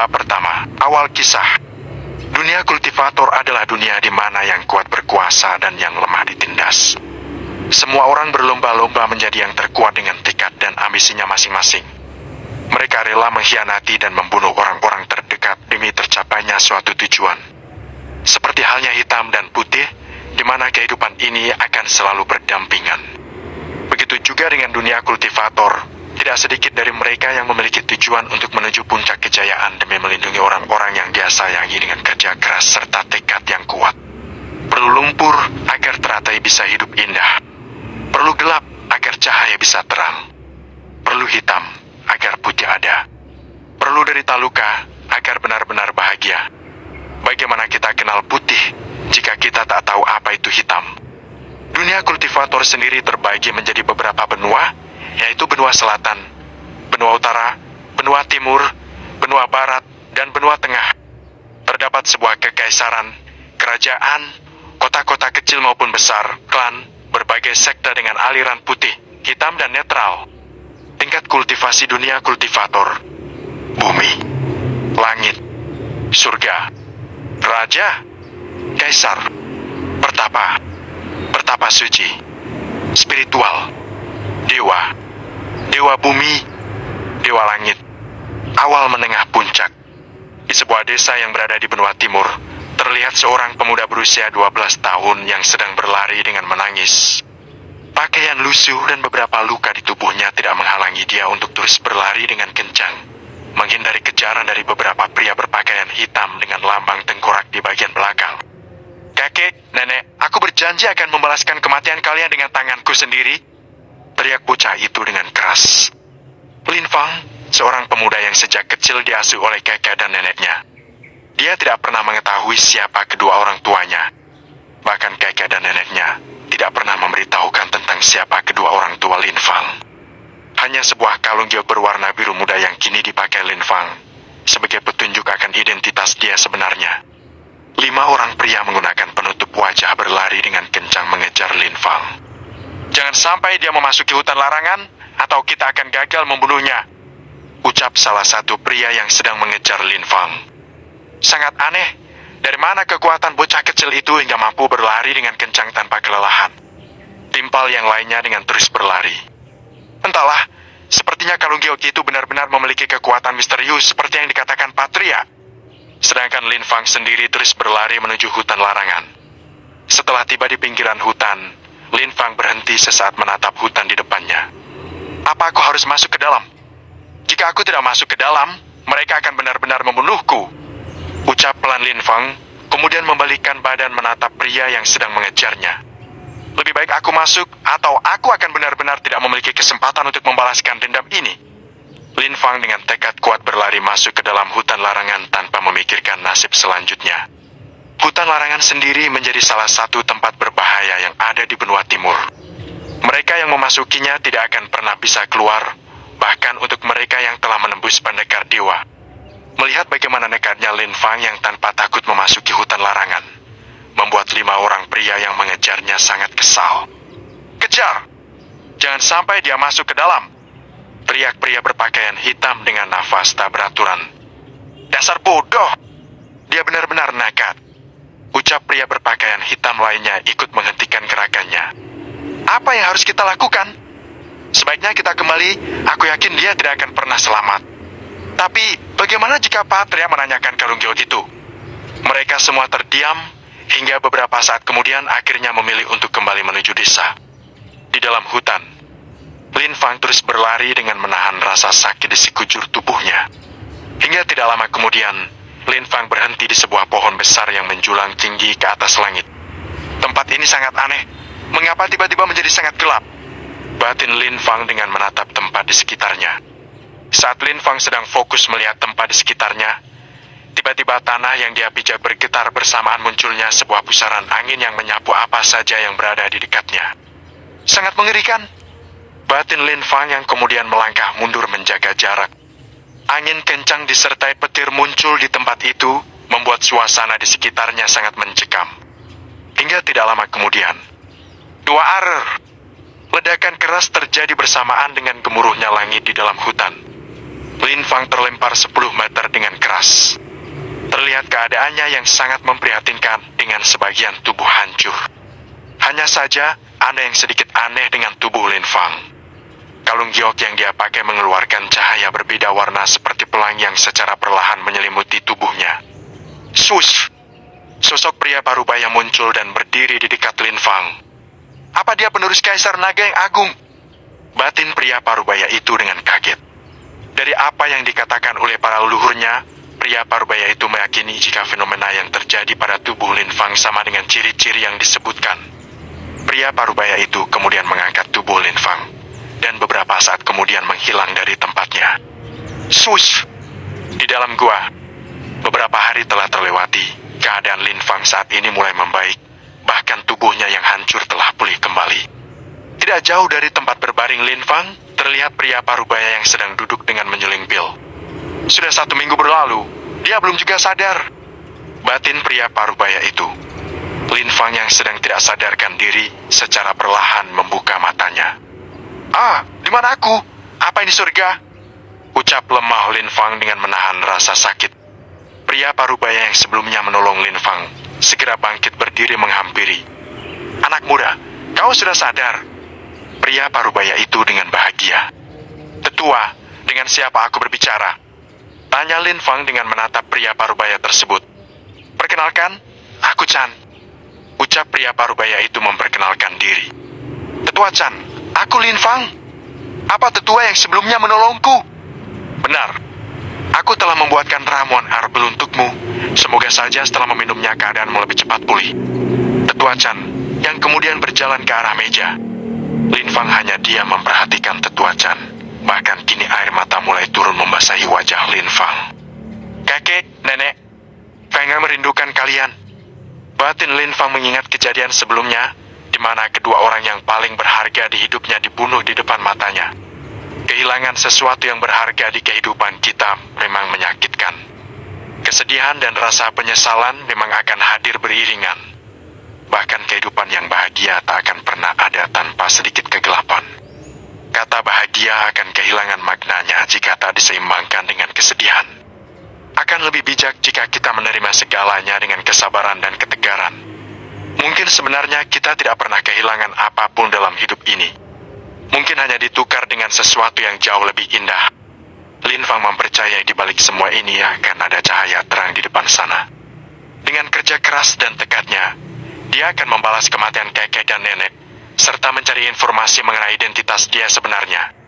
Bab pertama, awal kisah. Dunia kultivator adalah dunia di mana yang kuat berkuasa dan yang lemah ditindas. Semua orang berlomba-lomba menjadi yang terkuat dengan tekad dan ambisinya masing-masing. Mereka rela mengkhianati dan membunuh orang-orang terdekat demi tercapainya suatu tujuan. Seperti halnya hitam dan putih, di mana kehidupan ini akan selalu berdampingan. Begitu juga dengan dunia kultivator. Tidak sedikit dari mereka yang memiliki tujuan untuk menuju puncak kejayaan demi melindungi orang-orang yang dia sayangi dengan kerja keras serta tekad yang kuat. Perlu lumpur agar teratai bisa hidup indah. Perlu gelap agar cahaya bisa terang. Perlu hitam agar putih ada. Perlu derita luka agar benar-benar bahagia. Bagaimana kita kenal putih jika kita tak tahu apa itu hitam? Dunia kultivator sendiri terbagi menjadi beberapa benua, yaitu benua selatan, benua utara, benua timur, benua barat, dan benua tengah. Terdapat sebuah kekaisaran, kerajaan, kota-kota kecil maupun besar, klan, berbagai sekte dengan aliran putih, hitam, dan netral. Tingkat kultivasi dunia kultivator: bumi, langit, surga, raja, kaisar, pertapa, pertapa suci, spiritual, dewa, dewa bumi, dewa langit, awal menengah puncak. Di sebuah desa yang berada di benua timur, terlihat seorang pemuda berusia 12 tahun yang sedang berlari dengan menangis. Pakaian lusuh dan beberapa luka di tubuhnya tidak menghalangi dia untuk terus berlari dengan kencang, menghindari kejaran dari beberapa pria berpakaian hitam dengan lambang tengkorak di bagian belakang. "Kakek, nenek, aku berjanji akan membalaskan kematian kalian dengan tanganku sendiri," teriak bocah itu dengan keras. Lin Fang, seorang pemuda yang sejak kecil diasuh oleh kakek dan neneknya. Dia tidak pernah mengetahui siapa kedua orang tuanya. Bahkan kakek dan neneknya tidak pernah memberitahukan tentang siapa kedua orang tua Lin Fang. Hanya sebuah kalung giok berwarna biru muda yang kini dipakai Lin Fang sebagai petunjuk akan identitas dia sebenarnya. 5 orang pria menggunakan penutup wajah berlari dengan kencang mengejar Lin Fang. "Jangan sampai dia memasuki hutan larangan, atau kita akan gagal membunuhnya," ucap salah satu pria yang sedang mengejar Lin Fang. Sangat aneh, dari mana kekuatan bocah kecil itu hingga mampu berlari dengan kencang tanpa kelelahan. Timpal yang lainnya dengan terus berlari. Entahlah, sepertinya kalung giok itu benar-benar memiliki kekuatan misterius seperti yang dikatakan Patria. Sedangkan Lin Fang sendiri terus berlari menuju hutan larangan. Setelah tiba di pinggiran hutan, Lin Fang berhenti sesaat menatap hutan di depannya. "Apa aku harus masuk ke dalam? Jika aku tidak masuk ke dalam, mereka akan benar-benar membunuhku," ucap pelan Lin Fang, kemudian membalikkan badan menatap pria yang sedang mengejarnya. "Lebih baik aku masuk, atau aku akan benar-benar tidak memiliki kesempatan untuk membalaskan dendam ini." Lin Fang dengan tekad kuat berlari masuk ke dalam hutan larangan tanpa memikirkan nasib selanjutnya. Hutan larangan sendiri menjadi salah satu tempat berbahaya yang ada di benua timur. Mereka yang memasukinya tidak akan pernah bisa keluar, bahkan untuk mereka yang telah menembus pendekar dewa. Melihat bagaimana nekatnya Lin Fang yang tanpa takut memasuki hutan larangan, membuat 5 orang pria yang mengejarnya sangat kesal. "Kejar! Jangan sampai dia masuk ke dalam!" teriak pria berpakaian hitam dengan nafas tak beraturan. "Dasar bodoh! Dia benar-benar nekat," ucap pria berpakaian hitam lainnya ikut menghentikan gerakannya. "Apa yang harus kita lakukan? Sebaiknya kita kembali, aku yakin dia tidak akan pernah selamat. Tapi, bagaimana jika Patria menanyakan kalung giok itu?" Mereka semua terdiam, hingga beberapa saat kemudian akhirnya memilih untuk kembali menuju desa. Di dalam hutan, Lin Fang terus berlari dengan menahan rasa sakit di sekujur tubuhnya. Hingga tidak lama kemudian, Lin Fang berhenti di sebuah pohon besar yang menjulang tinggi ke atas langit. Tempat ini sangat aneh. Mengapa tiba-tiba menjadi sangat gelap? Batin Lin Fang dengan menatap tempat di sekitarnya. Saat Lin Fang sedang fokus melihat tempat di sekitarnya, tiba-tiba tanah yang dia pijak bergetar bersamaan munculnya sebuah pusaran angin yang menyapu apa saja yang berada di dekatnya. Sangat mengerikan. Batin Lin Fang yang kemudian melangkah mundur menjaga jarak. Angin kencang disertai petir muncul di tempat itu, membuat suasana di sekitarnya sangat mencekam. Hingga tidak lama kemudian, 2 arer. Ledakan keras terjadi bersamaan dengan gemuruhnya langit di dalam hutan. Lin Fang terlempar 10 meter dengan keras. melihat keadaannya yang sangat memprihatinkan dengan sebagian tubuh hancur. Hanya saja, ada yang sedikit aneh dengan tubuh Lin Fang. Kalung giok yang dia pakai mengeluarkan cahaya berbeda warna seperti pelangi yang secara perlahan menyelimuti tubuhnya. Sus! Sosok pria parubaya muncul dan berdiri di dekat Lin Fang. Apa dia penerus Kaisar Naga yang agung? Batin pria parubaya itu dengan kaget. Dari apa yang dikatakan oleh para leluhurnya, pria parubaya itu meyakini jika fenomena yang terjadi pada tubuh Lin Fang sama dengan ciri-ciri yang disebutkan. Pria parubaya itu kemudian mengangkat tubuh Lin Fang, dan beberapa saat kemudian menghilang dari tempatnya. Sus! Di dalam gua, beberapa hari telah terlewati. Keadaan Lin Fang saat ini mulai membaik, bahkan tubuhnya yang hancur telah pulih kembali. Tidak jauh dari tempat berbaring Lin Fang, terlihat pria parubaya yang sedang duduk dengan menyeling pil. Sudah 1 minggu berlalu, dia belum juga sadar. Batin pria parubaya itu. Lin Fang yang sedang tidak sadarkan diri, secara perlahan membuka matanya. Ah, di mana aku? Apa ini surga? Ucap lemah Lin Fang dengan menahan rasa sakit. Pria parubaya yang sebelumnya menolong Lin Fang segera bangkit berdiri menghampiri. Anak muda, kau sudah sadar? Pria parubaya itu dengan bahagia. Tetua, dengan siapa aku berbicara? Tanya Lin Fang dengan menatap pria parubaya tersebut. Perkenalkan, aku Chan. Ucap pria parubaya itu memperkenalkan diri. Tetua Chan, aku Lin Fang. Apa tetua yang sebelumnya menolongku? Benar. Aku telah membuatkan ramuan herbal untukmu. Semoga saja setelah meminumnya keadaanmu lebih cepat pulih. Tetua Chan, yang kemudian berjalan ke arah meja. Lin Fang hanya diam memperhatikan Tetua Chan. Bahkan kini air mata mulai turun membasahi wajah Lin Fang. Kakek, nenek, Feng merindukan kalian. Batin Lin Fang mengingat kejadian sebelumnya, di mana kedua orang yang paling berharga di hidupnya dibunuh di depan matanya. Kehilangan sesuatu yang berharga di kehidupan kita memang menyakitkan. Kesedihan dan rasa penyesalan memang akan hadir beriringan. Bahkan kehidupan yang bahagia tak akan pernah ada tanpa sedikit kegelapan. Kata bahagia akan kehilangan maknanya jika tak diseimbangkan dengan kesedihan. Akan lebih bijak jika kita menerima segalanya dengan kesabaran dan ketegaran. Mungkin sebenarnya kita tidak pernah kehilangan apapun dalam hidup ini. Mungkin hanya ditukar dengan sesuatu yang jauh lebih indah. Lin Fang mempercayai di balik semua ini akan ada cahaya terang di depan sana. Dengan kerja keras dan tekadnya, dia akan membalas kematian kakek dan nenek, serta mencari informasi mengenai identitas dia sebenarnya.